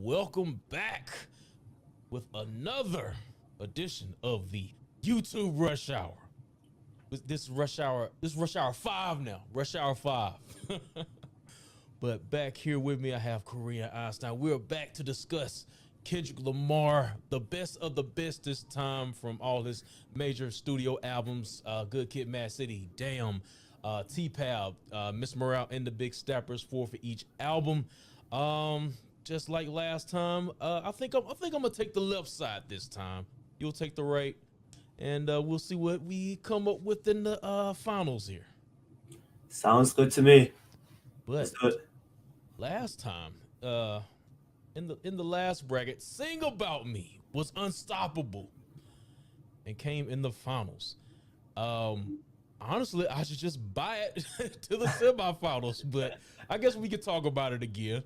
Welcome back with another edition of the YouTube Rush Hour. This Rush Hour 5 now. Rush Hour 5. But back here with me, I have Korean Einstein. We're back to discuss Kendrick Lamar, the best of the best this time from all his major studio albums. Good Kid, Mad City, Damn, TPAB, Miss Morale, and the Big Steppers, 4 for each album. Just like last time, I think I'm gonna take the left side this time. You'll take the right, and we'll see what we come up with in the finals here. Sounds good to me. But last time, in the last bracket, Sing About Me was unstoppable and came in the finals. Honestly, I should just buy it to the semifinals, but I guess we could talk about it again.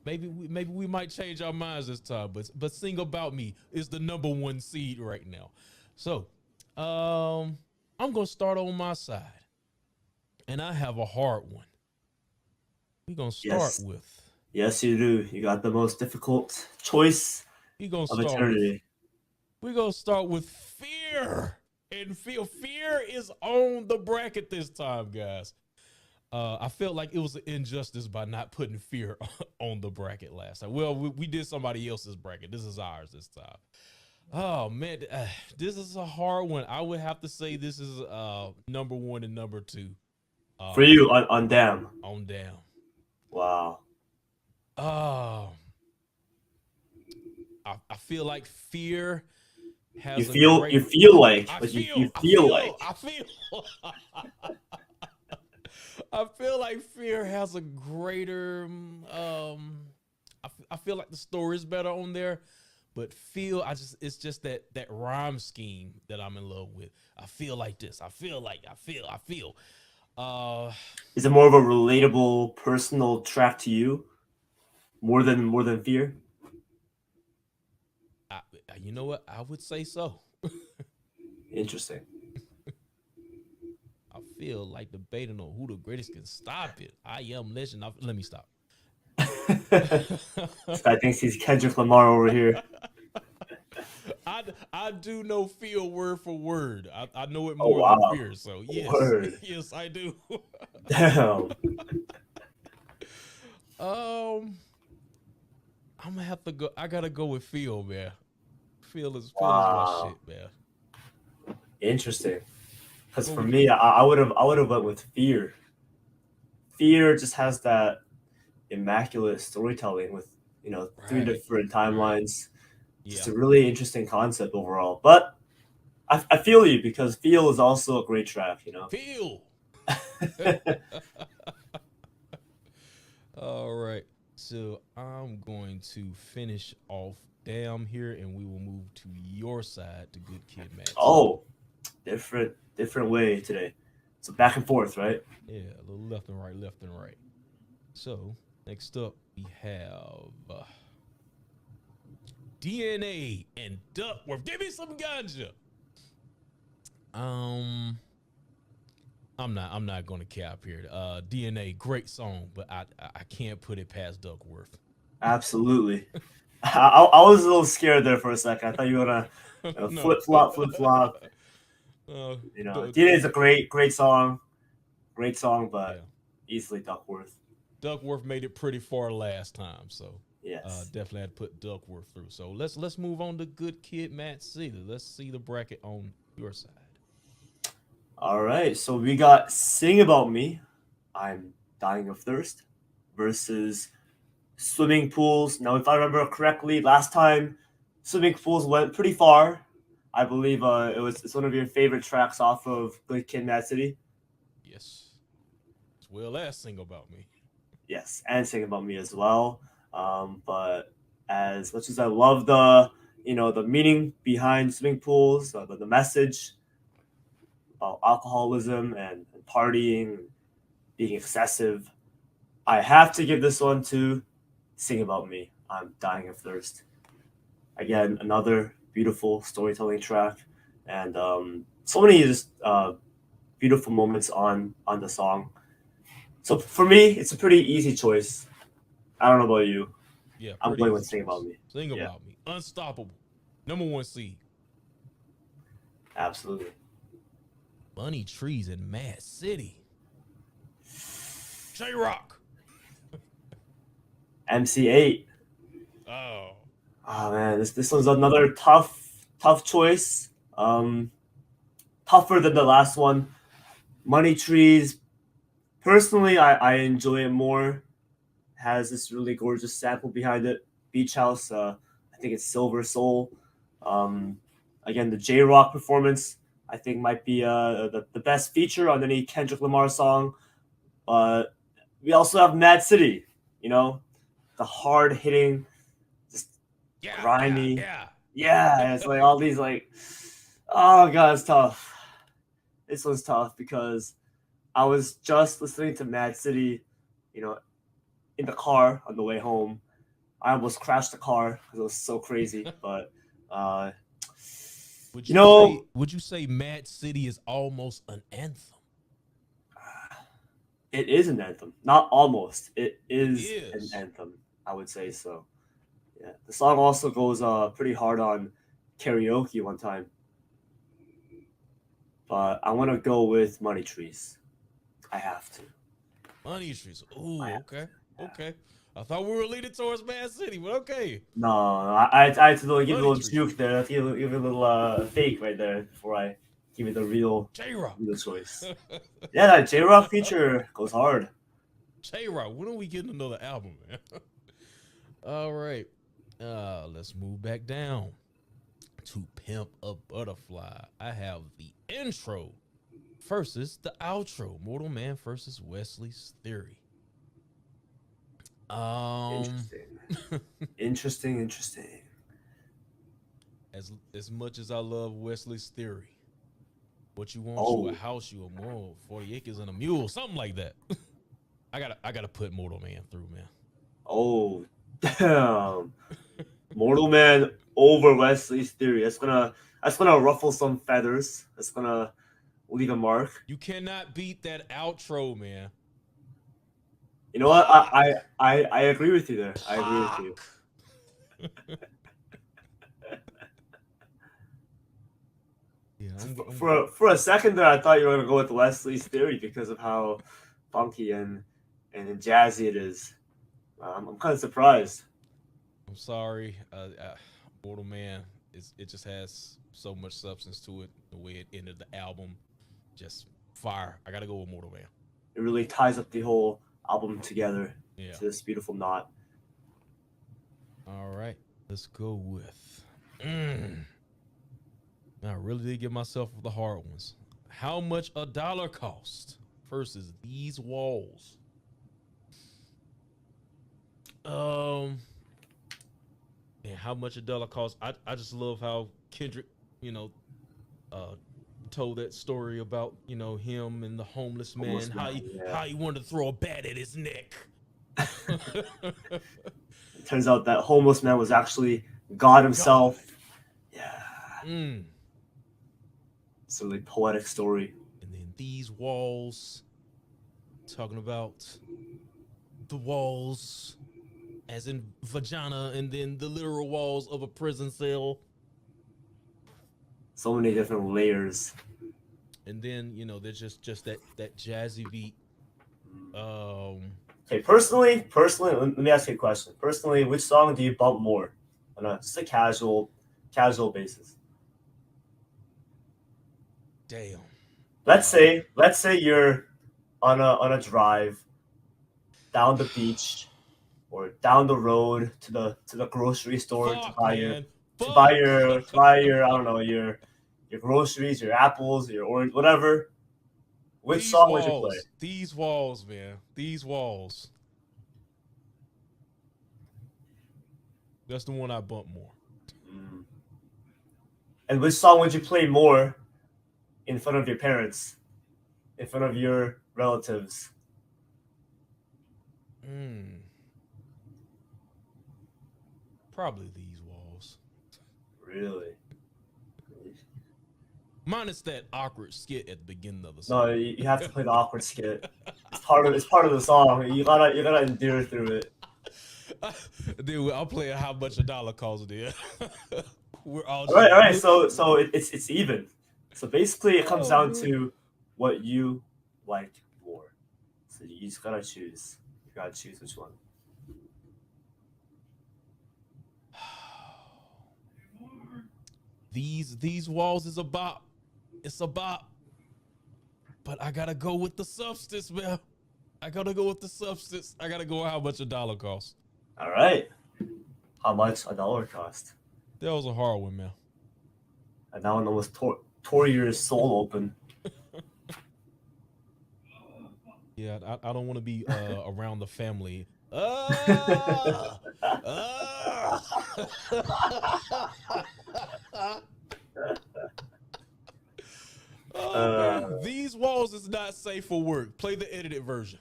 Maybe we might change our minds this time, but Sing About Me is the #1 seed right now. So, I'm gonna start on my side, and I have a hard one. We're gonna start Yes. with. Yes, you do. You got the most difficult choice We're gonna of start with. eternity. We're gonna start with Fear, and Fear is on the bracket this time, guys. I felt like it was an injustice by not putting Fear on the bracket last time. Well, we did somebody else's bracket. This is ours this time. Oh man, this is a hard one. I would have to say this is #1 and #2. For you on Damn. On Down. Wow. I feel like Fear has You feel like I feel like Fear has a greater I feel like the story is better on there, but it's just that rhyme scheme that I'm in love with. I feel like this. I feel. Is it more of a relatable personal track to you? More than Fear? You know what? I would say so. Interesting. I feel like debating on who the greatest can stop it. I am legend. Let me stop. This guy thinks he's Kendrick Lamar over here. I do know Fear word for word. I know it Oh more wow. than Fear. So yes, Word. yes I do. Damn. I'm gonna have to go. I gotta go with Phil, man. Phil is my Wow. shit, man. Interesting. Because Go for with me, you. I would have went with Fear. Fear just has that immaculate storytelling with 3 Right, different right. timelines. Yeah. Just a really interesting concept overall. But I feel you because Feel is also a great track. Phil. All right. So I'm going to finish off Damn here, and we will move to your side, to Good Kid, Mad City. Oh, different way today. So back and forth, right? Yeah, a little left and right, left and right. So next up we have DNA and Duckworth. Give me some ganja. Um, I'm not gonna cap here. DNA, great song, but I can't put it past Duckworth. Absolutely. I was a little scared there for a second. I thought you were gonna No. flip flop. DNA is a great song, but Yeah. easily Duckworth. Duckworth made it pretty far last time, so Yes. definitely had to put Duckworth through. So let's move on to Good Kid, Matt Cedar. Let's see the bracket on your side. All right. So we got "Sing About Me," "I'm Dying of Thirst," versus "Swimming Pools." Now, if I remember correctly, last time "Swimming Pools" went pretty far. I believe it's one of your favorite tracks off of Good Kid, Mad City. Yes, as well as Sing About Me. Yes, and "Sing About Me" as well. But as much as I love the meaning behind swimming pools, the message about alcoholism and partying, being excessive, I have to give this one to "Sing About Me." "I'm Dying of Thirst." Again, another beautiful storytelling track, and so many just beautiful moments on the song. So for me, it's a pretty easy choice. I don't know about you. Yeah, I'm pretty going with easy Sing choice. About Me. Sing Yeah. About Me. Unstoppable. Number 1 seed. Absolutely. Bunny Trees in Mad City. J-Rock. MC8. Oh. Oh man, this one's another tough choice. Tougher than the last one. Money Trees. Personally, I enjoy it more. Has this really gorgeous sample behind it. Beach House. I think it's Silver Soul. Um, Again, the J Rock performance I think might be the best feature on any Kendrick Lamar song. But we also have Mad City. You know, the hard hitting, just grimy. Yeah. Yeah, it's like all these like, oh god, it's tough. This one's tough because I was just listening to Mad City, you know, in the car on the way home. I almost crashed the car because it was so crazy. But Would you you know, say Mad City is almost an anthem? it is an anthem. Not almost. It It is an is. anthem. I would say so. Yeah, the song also goes pretty hard on karaoke one time. But I want to go with Money Trees. I have to. Money Trees. I Ooh, have okay. to. Okay. I thought we were leading towards Mad City, but okay. No, I had to give Money a little Trees. juke there. I had to give a little fake right there before I give it the real J-Rock. choice. Yeah, that J Rock feature goes hard. J-Rock. When are we getting another album, man? All right. Let's move back down to Pimp a Butterfly. I have the intro versus the outro. Mortal Man versus Wesley's Theory. Interesting. As much as I love Wesley's Theory, what you want, you a Oh, house, you a mule, 40 acres and a mule, something like that. I gotta put Mortal Man through, man. oh, damn! Mortal Man over Wesley's Theory. That's gonna ruffle some feathers. That's gonna leave a mark. You cannot beat that outro, man. You know what? I agree with you there. I agree with you. Yeah, For a second there, I thought you were gonna go with Wesley's Theory because of how funky and jazzy it is. I'm kind of surprised. I'm sorry. Mortal Man, it just has so much substance to it. The way it ended the album, just fire. I gotta go with Mortal Man. It really ties up the whole album together Yeah. to this beautiful knot. All right, let's go with. I really did give myself the hard ones. How much a dollar cost versus These Walls? And how much a dollar cost? I just love how Kendrick, told that story about him and the homeless man, how he wanted to throw a bat at his neck. It turns out that homeless man was actually God himself. God. Yeah. It's a really poetic story. And then These Walls, talking about the walls as in vagina, and then the literal walls of a prison cell. So many different layers. And then, there's just that jazzy beat. Okay, personally, let me ask you a question. Personally, which song do you bump more on just a casual basis? Damn. Let's say you're on a drive down the beach or down the road to the grocery store to buy your I don't know, your groceries, your apples, your orange, whatever. Which song would you play? These Walls, man. These Walls. That's the one I bump more. And which song would you play more in front of your parents, in front of your relatives? Probably These Walls. Really? Minus that awkward skit at the beginning of the song. No, you have to play the awkward skit. It's part of the song. You gotta endure through it. Dude, I'm playing how much a dollar costs, dude. We're all All right. just So it's even. So basically, it comes oh down man. to what you like more. So you just gotta choose. You gotta choose which one. These walls is a bop. It's a bop. But I gotta go with the substance, man. I gotta go with the substance. I gotta go how much a dollar costs. All right. How much a dollar cost? That was a hard one, man. And that one almost tore your soul open. Yeah, I don't want to be around the family. Ah, ah. Oh Uh, man, these walls is not safe for work. Play the edited version.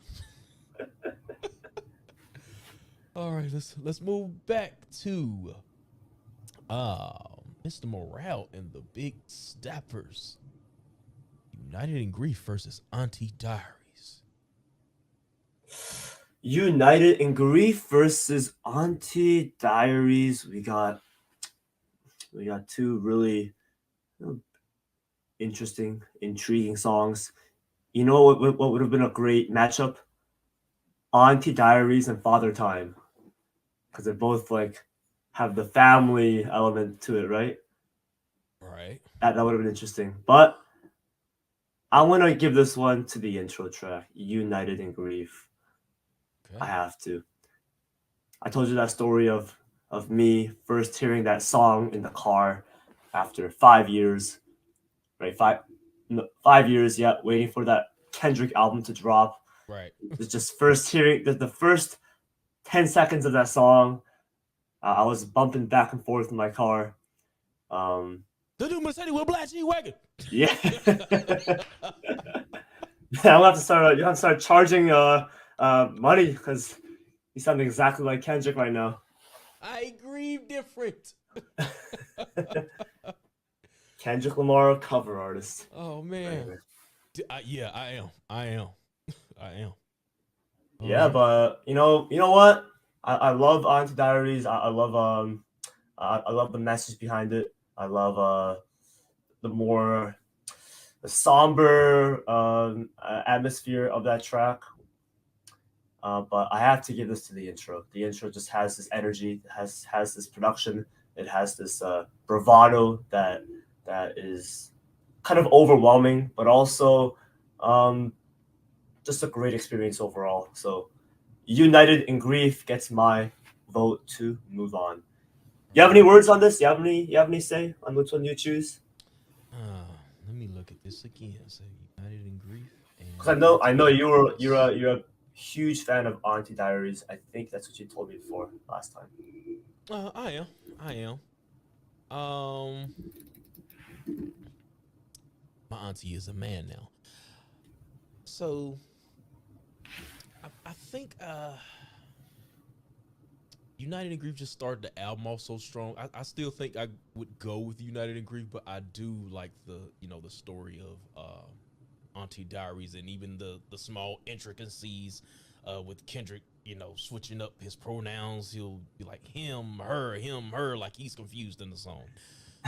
All right, let's move back to Mr. Morale and the Big Steppers. United in Grief versus Auntie Diaries. United in Grief versus Auntie Diaries. We got two really interesting, intriguing songs. You know what would have been a great matchup? Auntie Diaries and Father Time, because they both like have the family element to it, right? Right. That would have been interesting. But I'm gonna give this one to the intro track, United in Grief. Okay. I have to. I told you that story of me first hearing that song in the car after 5 years, right? 5 years, yeah, waiting for that Kendrick album to drop. Right. It's just first hearing the first 10 seconds of that song. I was bumping back and forth in my car. The new Mercedes with black G-Wagon. Yeah. I'll have to start. You have to start charging money because you sound exactly like Kendrick right now. I grieve different. Kendrick Lamar cover artist. Oh man. Anyway. Yeah, I am. I am. I am. Yeah, but you know what? I love Auntie Diaries. I love I love the message behind it. I love the somber atmosphere of that track. But I have to give this to the intro. The intro just has this energy, has this production, it has this bravado that is kind of overwhelming, but also just a great experience overall. So, United in Grief gets my vote to move on. You have any words on this? You have any say on which one you choose? Let me look at this again. So United in Grief and Because I know you're a huge fan of Auntie Diaries. I think that's what you told me before last time. I am. My auntie is a man now. So I think United in Grief just started the album off so strong. I still think I would go with United in Grief, but I do like the story of Auntie Diaries and even the small intricacies with Kendrick, switching up his pronouns. He'll be like him, her, like he's confused in the song.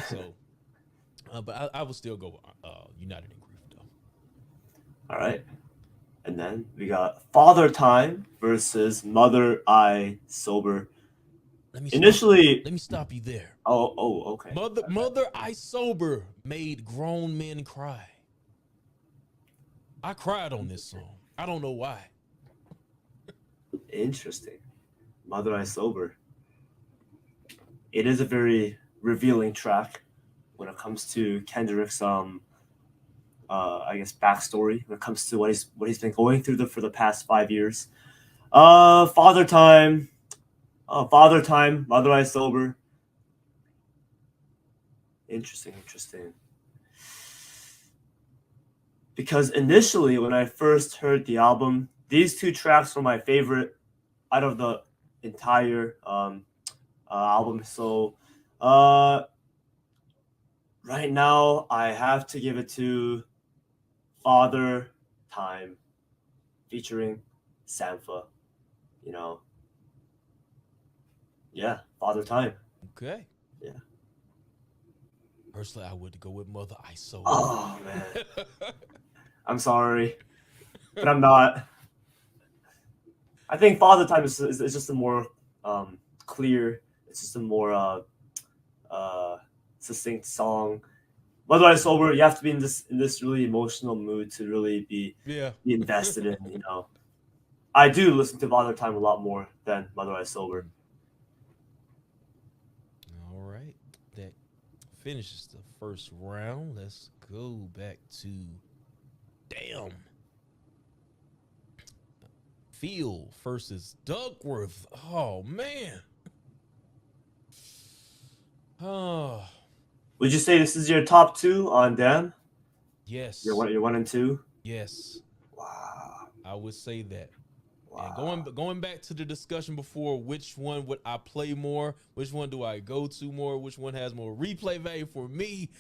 So, but I would still go United in Grief though. All right. And then we got Father Time versus Mother I Sober. Let me stop you there. Okay. Mother I Sober made grown men cry. I cried on this song. I don't know why. Interesting. Mother I Sober. It is a very revealing track when it comes to Kendrick's I guess backstory when it comes to what he's been going through for the past 5 years. Father Time, Mother I Sober. Interesting. Because initially, when I first heard the album, these two tracks were my favorite out of the entire album. So, right now, I have to give it to Father Time, featuring Sampha. Yeah, Father Time. Okay. Yeah. Personally, I would go with Mother I Soul. Oh man, I'm sorry, but I'm not. I think Father Time is just a more clear. It's just a more uh, succinct song. Otherwise, sober, you have to be in this really emotional mood to really be Yeah. invested in. I do listen to Father Time a lot more than Otherwise Sober. All right. That finishes the first round. Let's go back to damn. Field versus Duckworth. Oh man. Oh Would you say this is your top two on Dan? yes. You're one and two. Yes. Wow. I would say that. And Wow. going back to the discussion before, which one would I play more? Which one do I go to more? Which one has more replay value for me?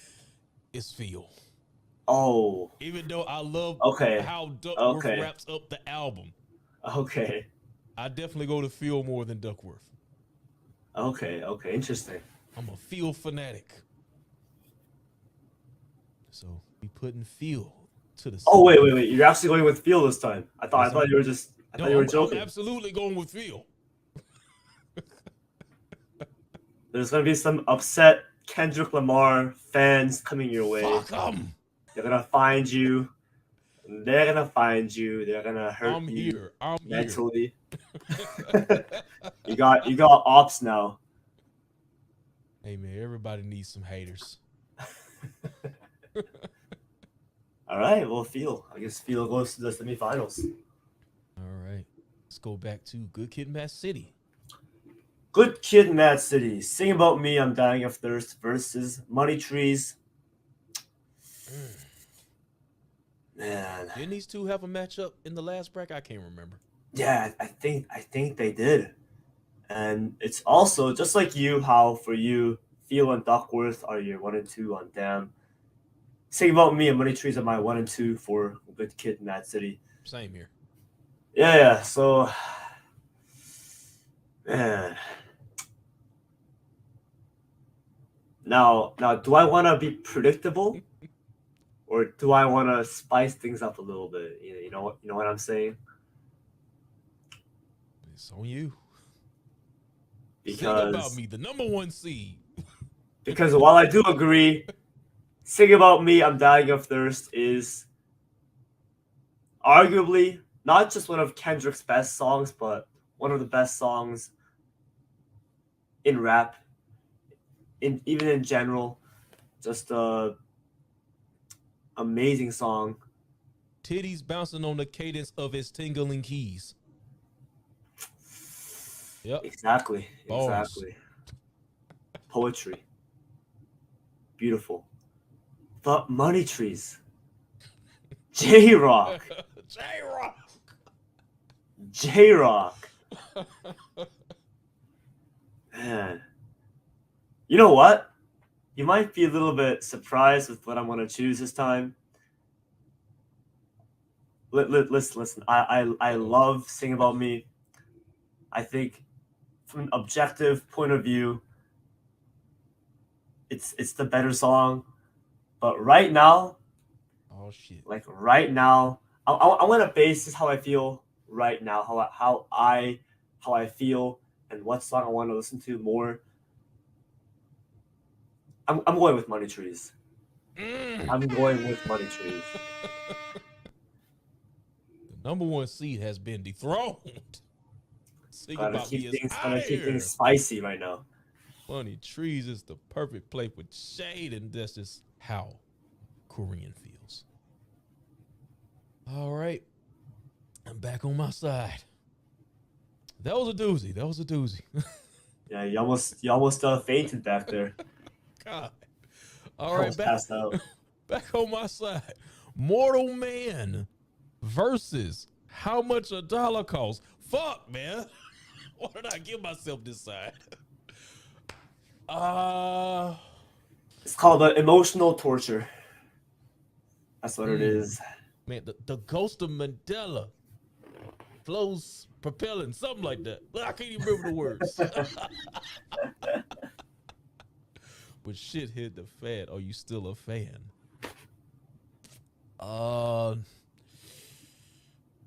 It's Feel. Oh. Even though I love Okay. how Duckworth Okay. wraps up the album, Okay. I definitely go to Feel more than Duckworth. Okay. Okay. Interesting. I'm a Feel fanatic. So we putting Feel to the side. Oh wait! You're actually going with Feel this time. I thought you were just. I thought you were joking. I'm absolutely going with Feel. There's gonna be some upset Kendrick Lamar fans coming your way. Fuck them. They're gonna find you. They're gonna find you. They're gonna hurt I'm you here. I'm mentally. here. you got ops now. Hey man, everybody needs some haters. All right, well, Feel. I guess Feel goes to the semifinals. All right, let's go back to Good Kid, Mad City. Good Kid, Mad City. Sing About Me, I'm Dying of Thirst versus Money Trees. Man, didn't these two have a matchup in the last bracket? I can't remember. Yeah, I think they did. And it's also just like you, how for you, Feel and Duckworth are your 1 and 2 on Damn. Sing About Me and Money Trees are my 1 and 2 for Good Kid, Mad City. Same here. Yeah. So, man. Now, do I want to be predictable, or do I want to spice things up a little bit? You know what I'm saying? It's on you. Because Sing About Me, the #1 seed. Because while I do agree, Sing About Me, I'm Dying of Thirst is arguably not just one of Kendrick's best songs, but one of the best songs in rap, even in general. Just a amazing song. Titties bouncing on the cadence of his tingling keys. Yep. Exactly. Bars. Exactly. Poetry. Beautiful. But Money Trees. J-Rock. J-Rock. J-Rock. Man. You know what? You might be a little bit surprised with what I'm going to choose this time. Listen. I love Sing About Me. I think from an objective point of view, it's the better song. But right now, oh shit! Like right now, I want to base this how I feel right now, how I feel, and what song I want to listen to more. I'm going with Money Trees. I'm going with Money Trees. The #1 seed has been dethroned. Gotta keep things spicy right now. Money Trees is the perfect play with shade, and that's just how Korean feels. All right, I'm back on my side. That was a doozy. Yeah, you almost fainted back there. God. All right, passed out. Back on my side. Mortal Man versus How Much a Dollar Costs. Fuck, man. Why did I give myself this side? It's called emotional torture. That's what it is. Man, the ghost of Mandela flows propelling, something like that. I can't even remember the words. But shit hit the fan. Are you still a fan?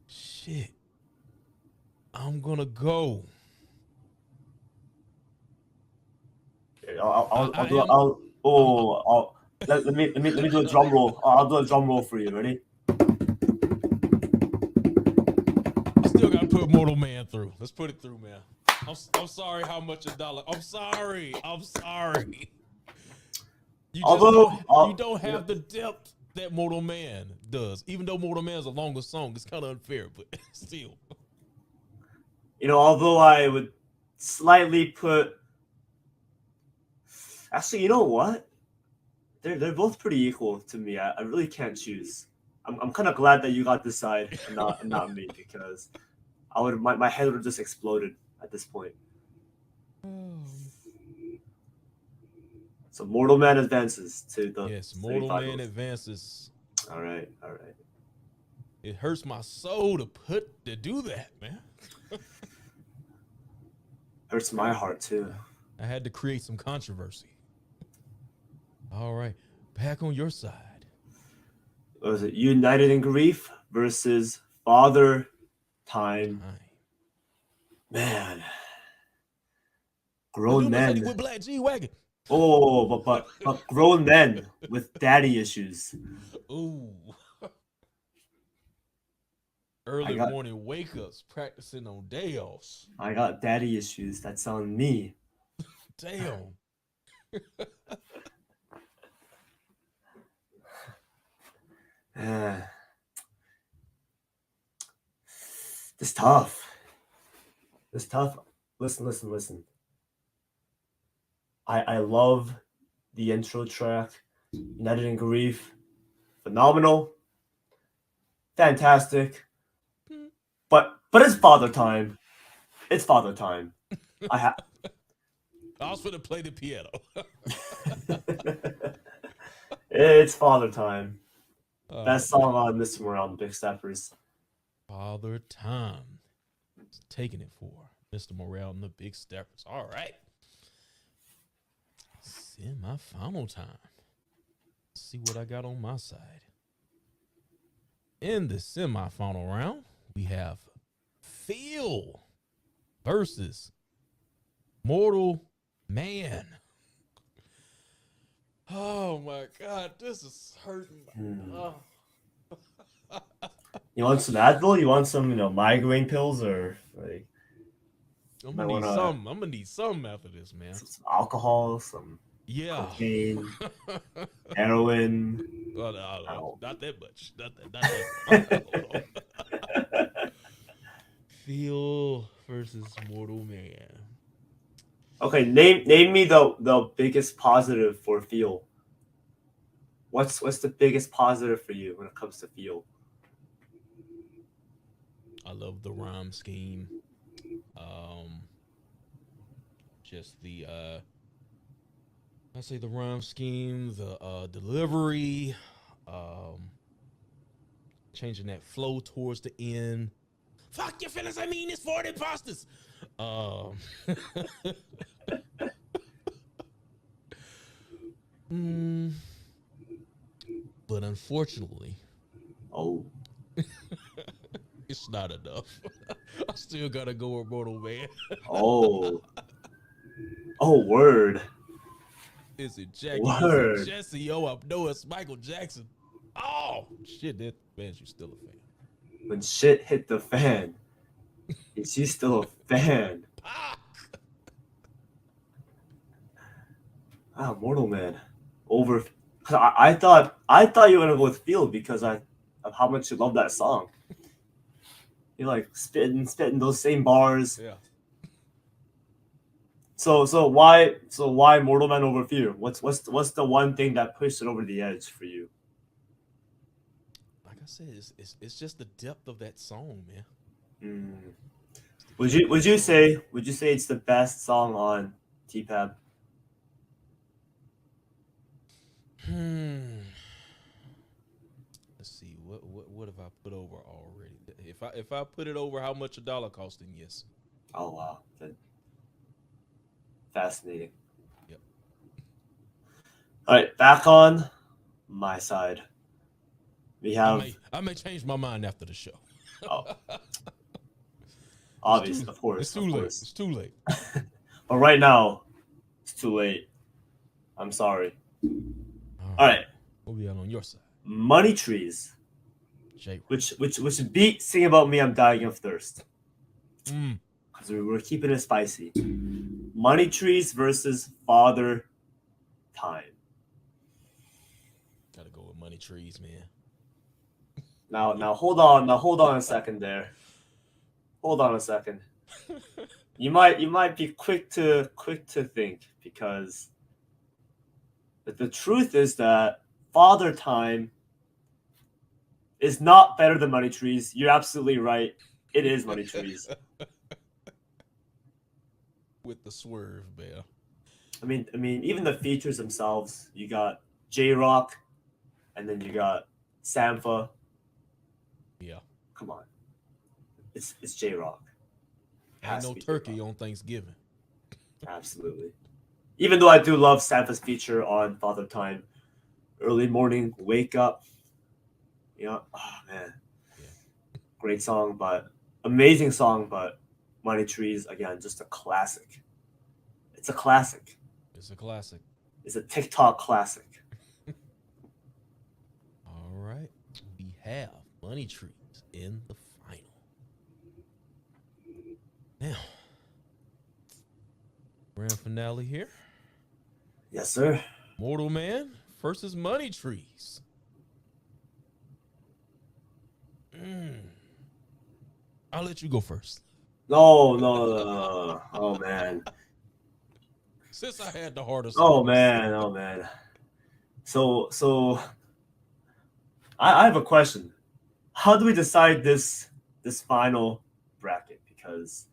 Shit. I'm gonna go. Let me do a drum roll. I'll do a drum roll for you. Ready? I still gotta put Mortal Man through. Let's put it through, man. I'm sorry how much a dollar. I'm sorry. You don't have the depth that Mortal Man does. Even though Mortal Man is a longer song, it's kind of unfair, but still. Although I would slightly put. Actually, you know what? They're both pretty equal to me. I really can't choose. I'm kind of glad that you got this side and not me, because my head would have just exploded at this point. So Mortal Man advances to the Mortal Man advances. All right. It hurts my soul to do that, man. Hurts my heart too. I had to create some controversy. All right, back on your side. What was it? United in Grief versus Father Time. Man. Grown men. With Black G-Wagon. Oh, but grown men with daddy issues. Ooh. Early morning wake-ups, practicing on day offs. I got daddy issues. That's on me. Damn. It's tough. Listen. I love the intro track. United in Grief. Phenomenal. Fantastic. But it's Father Time. It's Father Time. I was going to play the piano. It's Father Time. Best song on Mr. Morale, Big Steppers. Father Time. Taking it for Mr. Morale and the Big Steppers. All right. Semi-final time. Let's see what I got on my side. In the semi-final round, we have Phil versus Mortal Man. Oh my God, this is hurting. You want some Advil? You want some, migraine pills, or like? I'm gonna need some after this, man. Some alcohol, some cocaine, heroin. Well, no, not that much. Not that much. Phil versus Mortal Man. Okay, name me the biggest positive for Phil. What's the biggest positive for you when it comes to Phil? I love the rhyme scheme. Just the the rhyme scheme, the delivery, changing that flow towards the end. Fuck your feelings, I mean it's for the imposters. But unfortunately, it's not enough. I still gotta go with Mortal Man. Word. Is it Jackie? Word. Is it Jesse? Oh, I know it's Michael Jackson. Oh, shit, that man's you still a fan. When shit hit the fan, is he still a fan? Mortal Man. Over. I thought you were gonna go with Field because of how much you love that song. You're like spitting those same bars. Yeah. So why Mortal Man over Fear? What's the one thing that pushed it over the edge for you? Like I said, it's just the depth of that song, man. Would you say it's the best song on TPAB? Let's see, what have I put over already? If I put it over how much $1 costs, then yes. Oh wow, fascinating. Yep. All right, back on my side. We have I may change my mind after the show. oh, obvious, of course. It's too late. It's too late. But right now, it's too late. I'm sorry. All right. What we got on your side? Money Trees. Which beat Sing About Me, I'm Dying of Thirst. Because we're keeping it spicy. Money Trees versus Father Time. Gotta go with Money Trees, man. Now hold on a second there. Hold on a second. You might be quick to think, because the truth is that Father Time is not better than Money Trees. You're absolutely right. It is Money Trees. With the swerve, man. I mean, even the features themselves. You got J-Rock, and then you got Sampha. Yeah. Come on. It's J-Rock. Ain't no turkey on Thanksgiving. Absolutely. Even though I do love Sampha's feature on Father Time, Early Morning Wake Up. Oh man. Yeah. Great song, but amazing song, but Money Trees, again, just a classic. It's a classic. It's a classic. It's a TikTok classic. All right. We have Money Trees in the final. Now, grand finale here. Yes, sir. Mortal Man versus Money Trees. I'll let you go first. No. Oh man. Since I had the hardest. Oh man. So I have a question. How do we decide this final bracket? Because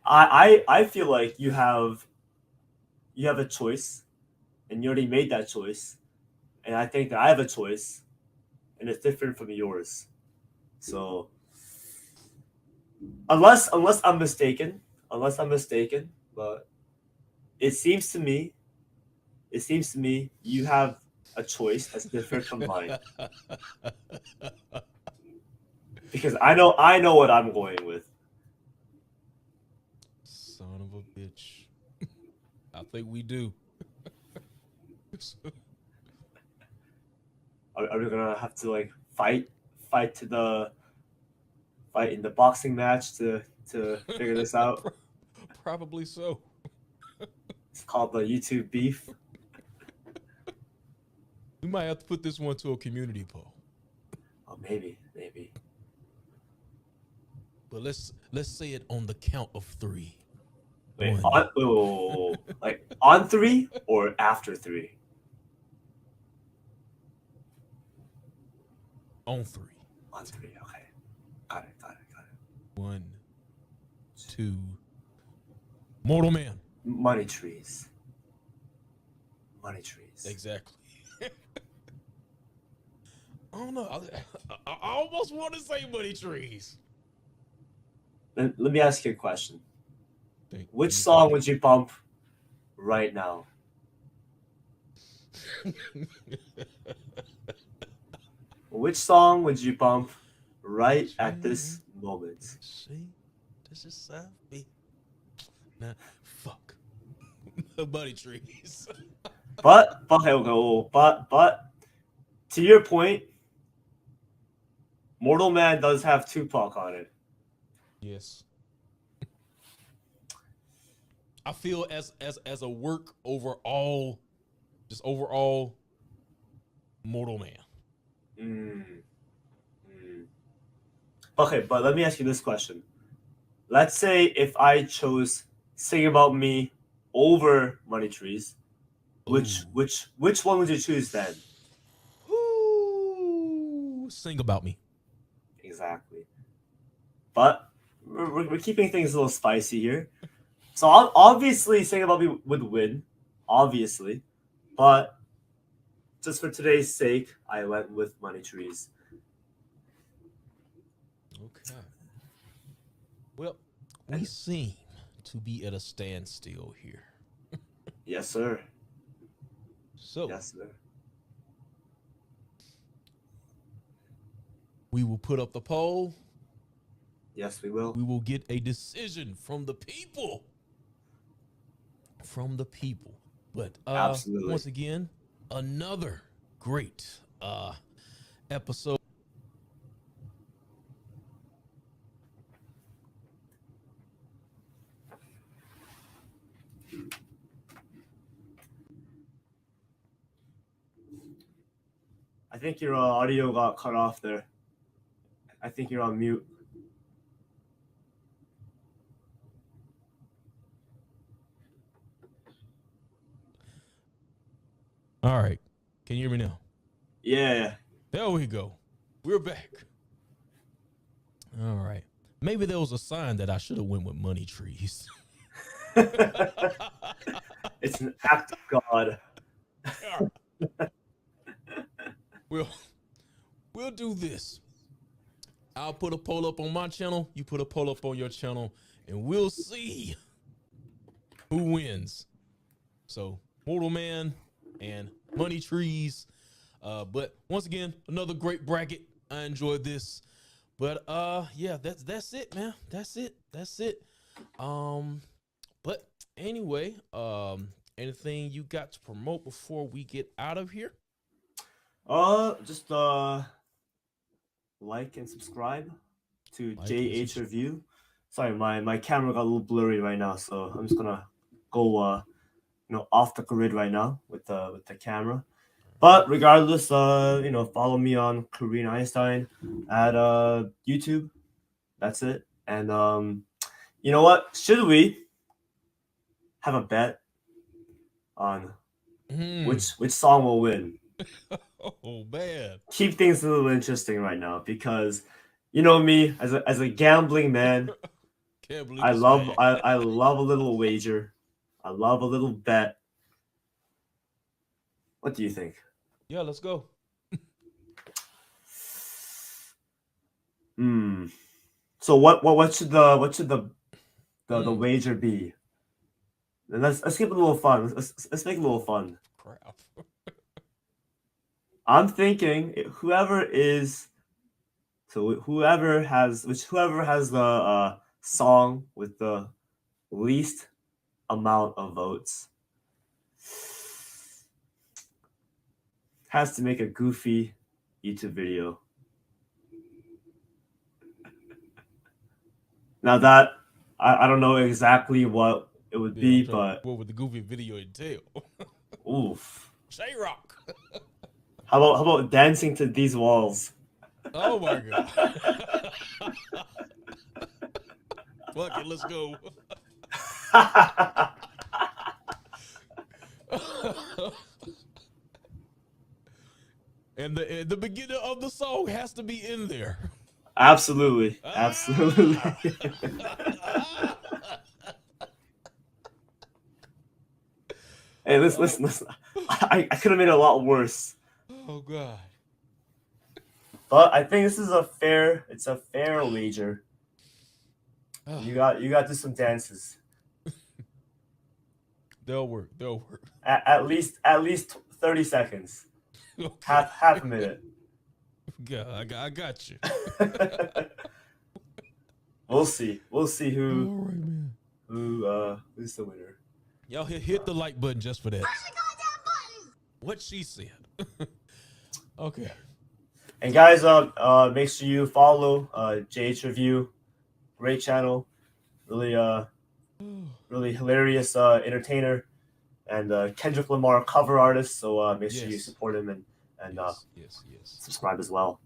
I feel like you have a choice, and you already made that choice, and I think that I have a choice, and it's different from yours. So unless I'm mistaken, but it seems to me you have a choice that's different from mine. Because I know what I'm going with. Son of a bitch. I think we do. Are we gonna have to like fight in the boxing match to figure this out? Probably so. It's called the YouTube beef. We might have to put this one to a community poll. Oh, maybe. But let's say it on the count of 3. Wait, like on 3 or after 3? On 3. On 3, okay. Got it. 1, 2. Mortal Man. Money Trees. Exactly. I don't know. I almost want to say Money Trees. Let me ask you a question. Which song would you bump right now? Which song would you bump right at this moment? See, this is South Beach. Nah, fuck. Money Trees. But to your point, Mortal Man does have Tupac on it. Yes. I feel as a work overall, just overall, Mortal Man. Okay, but let me ask you this question. Let's say if I chose Sing About Me over Money Trees, which one would you choose then? Ooh, Sing About Me. Exactly. But we're keeping things a little spicy here. So obviously Sing About Me would win, obviously. But just for today's sake, I went with Money Trees. Well, we seem to be at a standstill here. Yes, sir. So Yes, sir. we will put up the poll. Yes, we will. We will get a decision from the people. From the people. But Absolutely. once again, another great episode. I think your audio got cut off there. I think you're on mute. All right. Can you hear me now? Yeah. There we go. We're back. All right. Maybe there was a sign that I should have went with money trees. It's an act of God. We'll do this. I'll put a poll up on my channel. You put a poll up on your channel, and we'll see who wins. So, Mortal Man and Money Trees. But once again, another great bracket. I enjoyed this. But yeah, that's it, man. That's it. But anyway, anything you got to promote before we get out of here? Just like and subscribe to JH Review. Sorry, my camera got a little blurry right now, so I'm just gonna go off the grid right now with the camera. But regardless, follow me on Korean Einstein at YouTube. That's it. And you know what? Should we have a bet on which song will win? Oh man. Keep things a little interesting right now because you know me as a gambling man. I love a little wager. I love a little bet. What do you think? Yeah, let's go. So what should the wager be? And let's keep it a little fun. Let's make it a little fun. Crap. I'm thinking whoever has the song with the least amount of votes has to make a goofy YouTube video. Now that I don't know exactly what it would be, but what would the goofy video entail? Oof. J-Rock. How about dancing to these walls? Oh my god. Fuck it, let's go. And the beginning of the song has to be in there. Absolutely. Hey, listen. I could have made it a lot worse. Oh god. But I think this is a fair wager. You got to do some dances. They'll work. At least 30 seconds. Okay. Half a minute. God, I got you. We'll see who All right, man. who's the winner. Y'all hit the like button just for that. What she said. Okay. And guys, make sure you follow JH Review. Great channel. Really hilarious entertainer and Kendrick Lamar cover artist. So make sure you support him and yes. subscribe as well.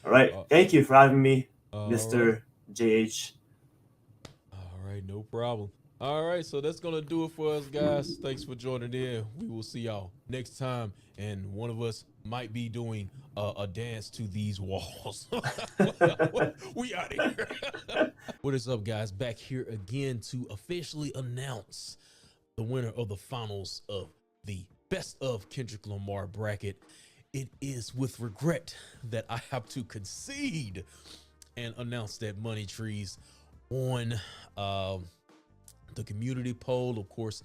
All right. Thank you for having me, Mr. JH. All right, no problem. All right, so that's going to do it for us, guys. Thanks for joining in. We will see y'all next time, and one of us might be doing a dance to these walls. We out of here. What is up, guys? Back here again to officially announce the winner of the finals of the Best of Kendrick Lamar bracket. It is with regret that I have to concede and announce that Money Trees on the community poll. Of course,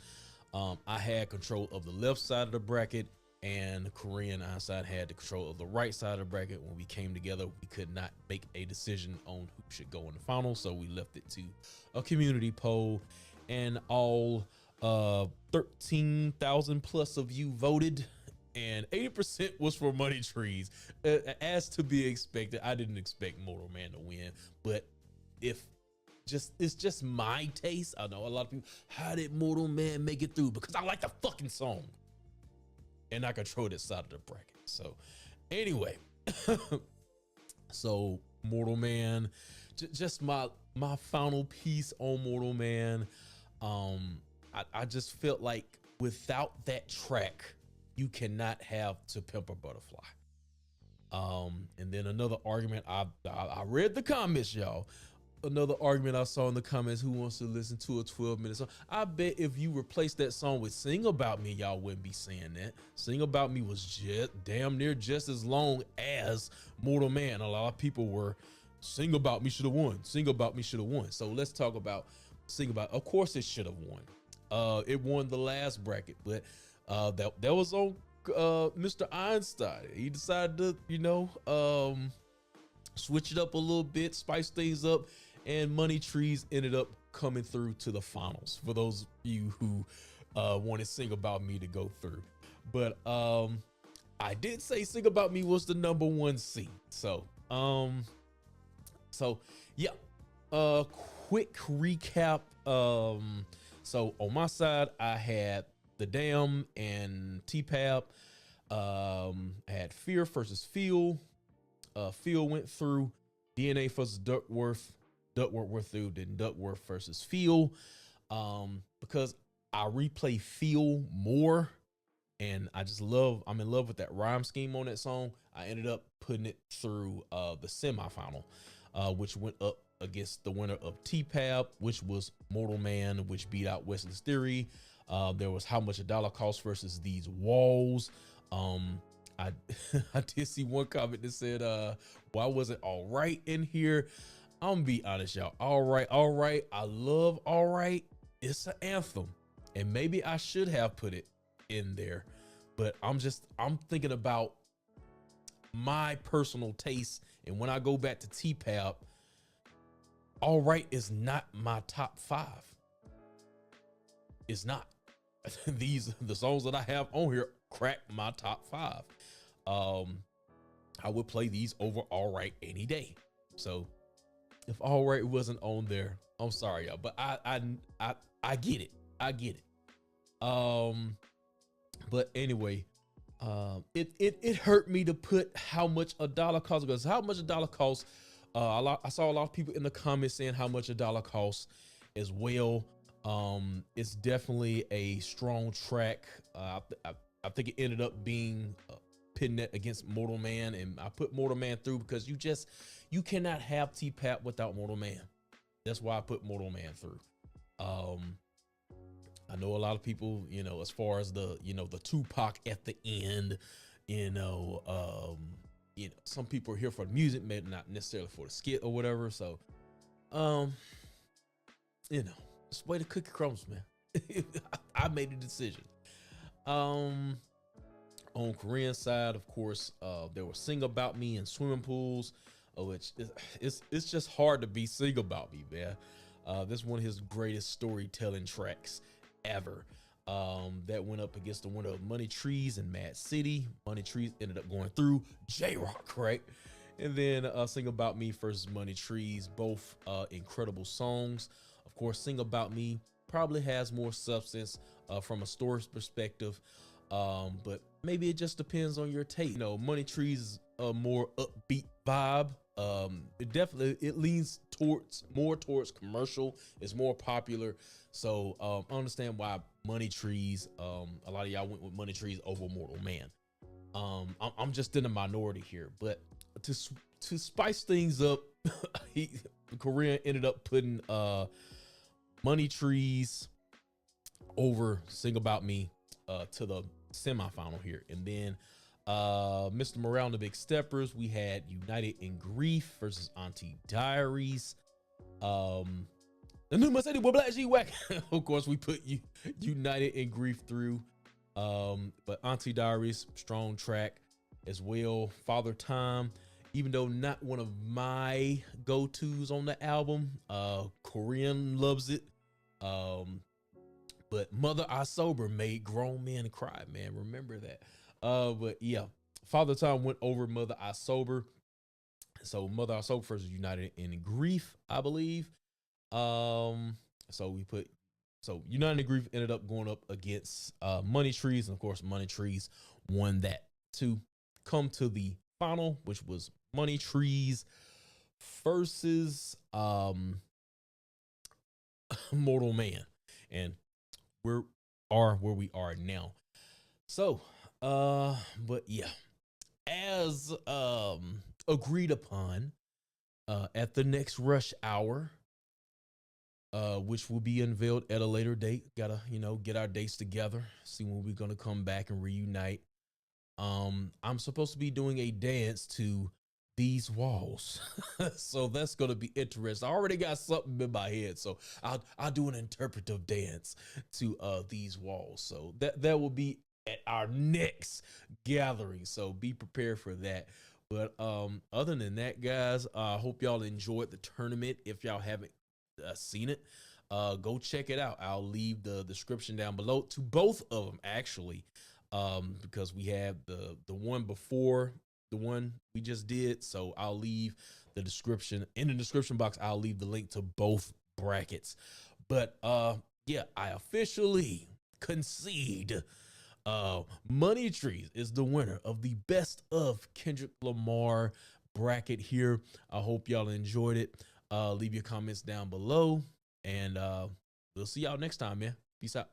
I had control of the left side of the bracket, and Korean Outside had the control of the right side of the bracket. When we came together, we could not make a decision on who should go in the final, so we left it to a community poll, and all 13,000 plus of you voted, and 80% was for Money Trees. As to be expected, I didn't expect Mortal Man to win, but it's just my taste. I know a lot of people, how did Mortal Man make it through? Because I like the fucking song, and I control this side of the bracket. So anyway, so Mortal Man, just my final piece on Mortal Man. I just felt like without that track, you cannot have To Pimp a Butterfly. And then another argument, I read the comments, y'all. Another argument I saw in the comments, who wants to listen to a 12-minute song? I bet if you replace that song with Sing About Me, y'all wouldn't be saying that. Sing About Me was just damn near just as long as Mortal Man. A lot of people were, Sing About Me should have won. Sing About Me should have won. So let's talk about Sing About. Of course it should have won. It won the last bracket, but that was on Mr. Einstein. He decided to, you know, switch it up a little bit, spice things up, and Money Trees ended up coming through to the finals, for those of you who wanted Sing About Me to go through. But I did say Sing About Me was the #1 seed. So yeah, quick recap. So on my side, I had The Damn and TPAB. I had Fear versus Feel. Feel went through. DNA versus Duckworth. Duckworth went through. Then Duckworth versus Feel. Because I replay Feel more, and I'm in love with that rhyme scheme on that song. I ended up putting it through the semifinal, which went up against the winner of TPAB, which was Mortal Man, which beat out Wesley's Theory. There was How Much a Dollar Costs versus These Walls. I did see one comment that said, why was it All Right in here? I'm gonna be honest, y'all. All Right. I love All Right. It's an anthem, and maybe I should have put it in there, but I'm thinking about my personal taste. And when I go back to TPAB, All Right is not my top 5. It's not. The songs that I have on here crack my top 5. I would play these over All Right any day. So if All Right wasn't on there, I'm sorry, y'all, but I get it. I get it. But anyway, it hurt me to put How Much a Dollar Costs, because How Much a Dollar Costs, I saw a lot of people in the comments saying How Much a Dollar Costs as well. It's definitely a strong track. I think it ended up being pitting it against Mortal Man, and I put Mortal Man through because you cannot have TPAB without Mortal Man. That's why I put Mortal Man through. I know a lot of people, you know, as far as the Tupac at the end, some people are here for the music, maybe not necessarily for the skit or whatever. So, just way the cookie crumbs, man. I made a decision. On Korean side, of course, there was Sing About Me and Swimming Pools, which it's just hard to be Sing About Me, man. This is one of his greatest storytelling tracks ever. That went up against the winner of Money Trees and Mad City. Money Trees ended up going through J-Rock, right? And then Sing About Me versus Money Trees, both incredible songs. Of course, Sing About Me probably has more substance from a story perspective, but maybe it just depends on your taste. You know, Money Trees is a more upbeat vibe. It leans more towards commercial. It's more popular. So I understand why Money Trees, a lot of y'all went with Money Trees over Mortal Man. I'm just in the minority here, but to spice things up, Korean ended up putting Money Trees over Sing About Me to the semifinal here. And then Mr. Morale and the Big Steppers, we had United in Grief versus Auntie Diaries. The new Mercedes with Black G-Wack. Of course, we put you United in Grief through. But Auntie Diaries, strong track as well. Father Time, even though not one of my go-tos on the album. Korean loves it. But Mother I Sober made grown men cry, man. Remember that. But yeah, Father Time went over Mother I Sober. So Mother I Sober versus United in Grief, I believe. So United in Grief ended up going up against Money Trees, and of course Money Trees won that to come to the final, which was Money Trees versus Mortal Man, and we are where we are now. So but yeah, as agreed upon at the next rush hour, which will be unveiled at a later date. Gotta, get our dates together, see when we're gonna come back and reunite. I'm supposed to be doing a dance to These Walls. So that's gonna be interesting. I already got something in my head, so I'll do an interpretive dance to These Walls. So that will be at our next gathering. So be prepared for that. But other than that, guys, I hope y'all enjoyed the tournament. If y'all haven't seen it, go check it out. I'll leave the description down below to both of them, actually, because we have the one before the one we just did. So I'll leave the description in the description box. I'll leave the link to both brackets. But yeah, I officially concede Money Trees is the winner of the best of Kendrick Lamar bracket here. I hope y'all enjoyed it. Leave your comments down below, and we'll see y'all next time, man. Peace out.